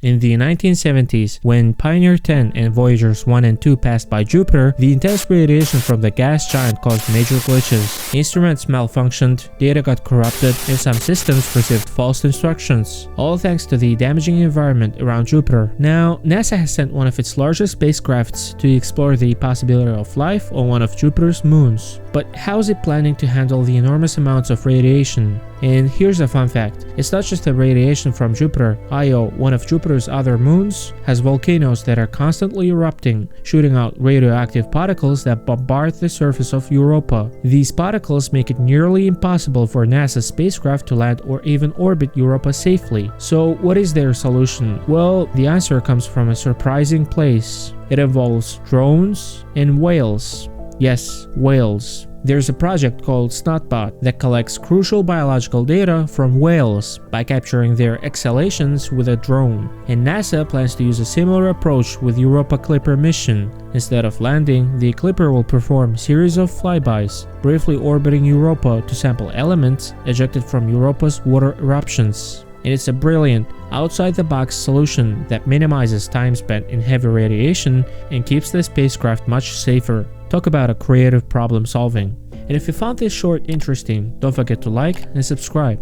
In the 1970s, when Pioneer 10 and Voyagers 1 and 2 passed by Jupiter, the intense radiation from the gas giant caused major glitches. Instruments malfunctioned, data got corrupted, and some systems received false instructions, all thanks to the damaging environment around Jupiter. Now, NASA has sent one of its largest spacecrafts to explore the possibility of life on one of Jupiter's moons. But how is it planning to handle the enormous amounts of radiation? And here's a fun fact. It's not just the radiation from Jupiter. Io, one of Jupiter's other moons, has volcanoes that are constantly erupting, shooting out radioactive particles that bombard the surface of Europa. These particles make it nearly impossible for NASA's spacecraft to land or even orbit Europa safely. So what is their solution? Well, the answer comes from a surprising place. It involves drones and whales. Yes, whales. There's a project called SnotBot that collects crucial biological data from whales by capturing their exhalations with a drone. And NASA plans to use a similar approach with Europa Clipper mission. Instead of landing, the Clipper will perform a series of flybys, briefly orbiting Europa to sample elements ejected from Europa's water eruptions. And it's a brilliant, outside-the-box solution that minimizes time spent in heavy radiation and keeps the spacecraft much safer. Talk about a creative problem solving. And if you found this short interesting, don't forget to like and subscribe.